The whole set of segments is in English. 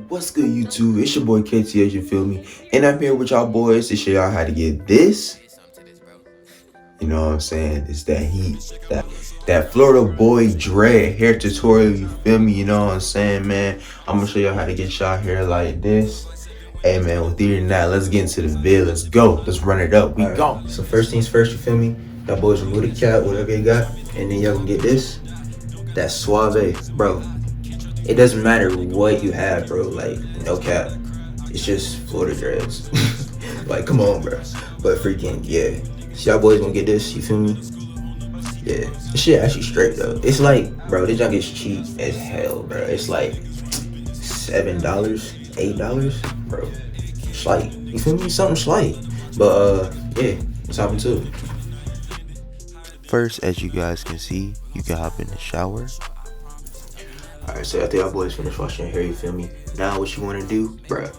What's good, YouTube? It's your boy KTS, you feel me? And I'm here with y'all boys to show y'all how to get this. You know what I'm saying? It's that heat. That Florida boy dread hair tutorial, you feel me? You know what I'm saying, man? I'm gonna show y'all how to get y'all hair like this. Hey man, with either than that, let's get into the vid. Let's go. Let's run it up. We go. So first things first, you feel me? Y'all boys remove the cap, whatever you got. And then y'all can get this. That suave, bro. It doesn't matter what you have, bro. Like, no cap. It's just Florida dreads. Like, come on, bro. But freaking, yeah. So y'all boys gonna get this, you feel me? Yeah. This shit actually straight, though. It's like, bro, this junk is cheap as hell, bro. It's like $7, $8, bro. Slight. You feel me? Something slight. But, yeah. Let's hop into it. First, as you guys can see, you can hop in the shower. Alright, so after y'all boys finish washing your hair, you feel me? Now what you want to do, bruh,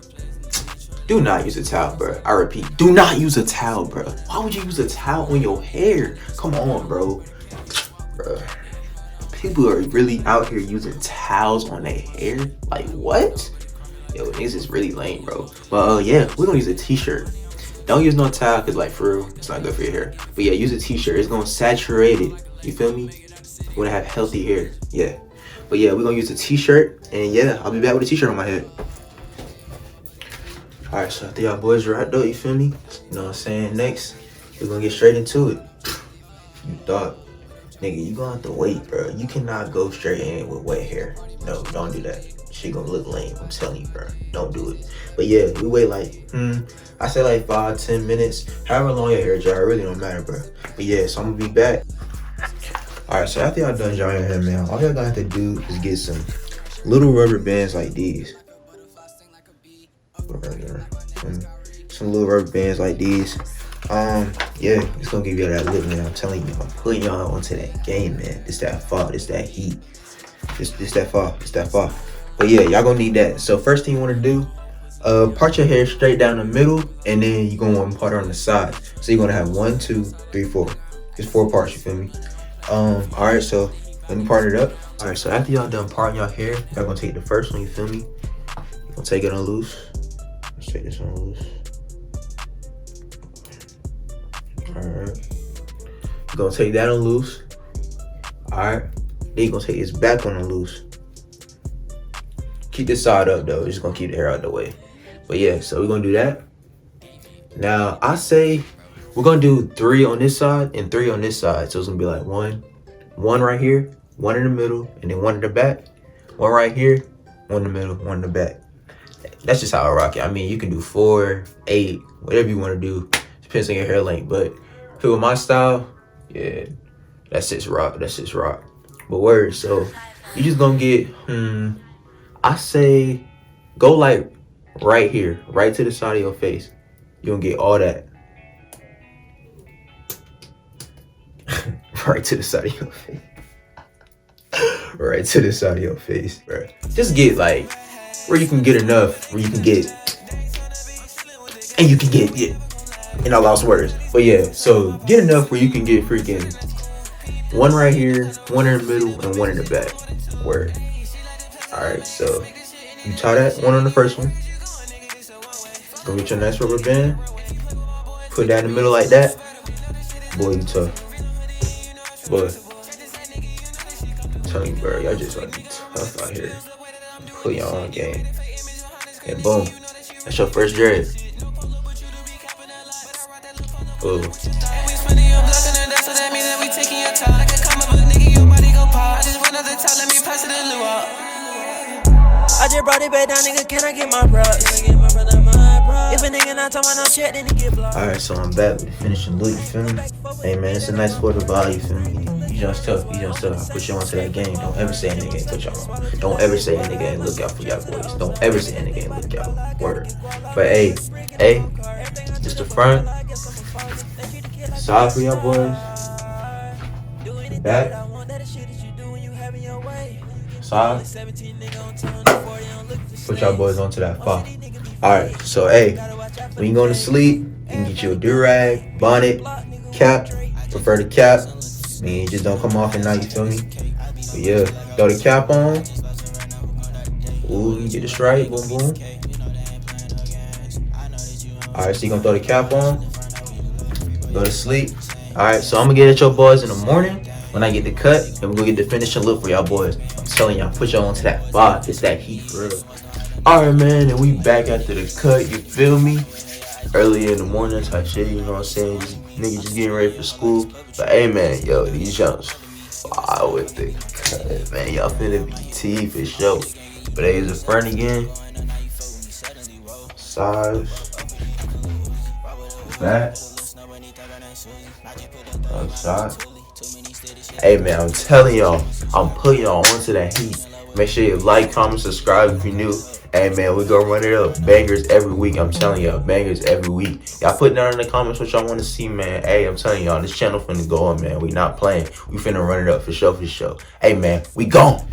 do not use a towel, bruh. I repeat, do not use a towel, bruh. Why would you use a towel on your hair? Come on, bro. Bruh. People are really out here using towels on their hair? Like, what? Yo, niggas is really lame, bro. But, yeah, we're gonna use a t-shirt. Don't use no towel, because, like, for real, it's not good for your hair. But, yeah, use a t-shirt. It's gonna saturate it. You feel me? You wanna have healthy hair. Yeah. But yeah, we're gonna use a t-shirt, and yeah, I'll be back with a t-shirt on my head. Alright, so after y'all boys right though, you feel me? You know what I'm saying? Next, we're gonna get straight into it. You thought, nigga, you gonna have to wait, bro. You cannot go straight in with wet hair. No, don't do that. Shit gonna look lame, I'm telling you, bro. Don't do it. But yeah, we wait like, I say like 5-10 minutes. However long your hair dry, it really don't matter, bro. But yeah, so I'm gonna be back. Alright, so after y'all done drying your hair, man, all y'all gonna have to do is get some little rubber bands like these. Some little rubber bands like these. Yeah, it's gonna give you that look, man. I'm telling you, I'm putting y'all onto that game, man. It's that fall, it's that heat. It's that fall, it's that fall. But yeah, y'all gonna need that. So first thing you wanna do, part your hair straight down the middle, and then you're gonna want to part it on the side. So you're gonna have 1, 2, 3, 4. It's 4 parts, you feel me? Alright, so let me part it up. Alright, so after y'all done parting y'all hair, y'all gonna take the first one, you feel me? You're gonna take it on loose. Let's take this on loose. Alright. You're gonna take that on loose. Alright. Then you're gonna take this back on loose. Keep this side up though, just gonna keep the hair out of the way. But yeah, so we're gonna do that. Now, I say we're gonna do 3 on this side and 3 on this side. So it's gonna be like 1 right here, 1 in the middle, and then 1 in the back. 1 right here, 1 in the middle, 1 in the back. That's just how I rock it. I mean, you can do 4, 8, whatever you want to do. Depends on your hair length. But if it was my style, yeah, that's just rock. That's just rock. But word, so you just gonna get, I say, go like right here, right to the side of your face. You're gonna get all that. Right to the side of your face. Right to the side of your face, bro. Just get like where you can get enough, where you can get, and you can get, yeah. And I lost words, but yeah. So get enough where you can get freaking 1 right here, 1 in the middle, and 1 in the back. Word. All right, so you tie that 1 on the first one. Go get your nice rubber band. Put that in the middle like that. Boy, you tough. Boy, I'm telling you, bro, y'all just gotta be tough out here. Put your own game. And boom, that's your first dread. Ooh. I just brought it back down, nigga. Can I get my props? If a nigga not talking about no shit, then he get blocked. Alright, so I'm back with the finishing look, you feel me? Hey man, it's a nice Florida vibe, you feel me? You just tough, you just tough. I put you onto that game. Don't ever say a nigga ain't put y'all on. Don't ever say a nigga ain't look out for y'all boys. Don't ever say a nigga ain't look out. Word. But hey, just the front. Side for y'all boys. Back. Side. Put y'all boys onto that fall. Alright, so hey, when you going to sleep, you can get you a do-rag, bonnet, cap. Prefer the cap. I mean, it just don't come off at night, you feel me? But yeah, throw the cap on. Ooh, you get this right. Boom, boom. Alright, so you gonna throw the cap on. Go to sleep. Alright, so I'm gonna get at your boys in the morning when I get the cut, and we're gonna get the finishing look for y'all boys. I'm telling y'all, put y'all onto that vibe. It's that heat for real. Alright, man, and we back after the cut, you feel me? Early in the morning type shit, you know what I'm saying? Just, niggas just getting ready for school. But hey, man, yo, these jumps fire with the cut, man. Y'all finna be T for sure. But hey, is a friend again. Size. Back. Shot. Hey man, I'm telling y'all, I'm putting y'all onto that heat. Make sure you like, comment, subscribe if you're new. Hey man, we gonna run it up. Bangers every week. I'm telling y'all, bangers every week. Y'all put down in the comments what y'all want to see, man. Hey, I'm telling y'all, this channel finna go on, man. We not playing. We finna run it up for sure, for sure. Hey man, we gone.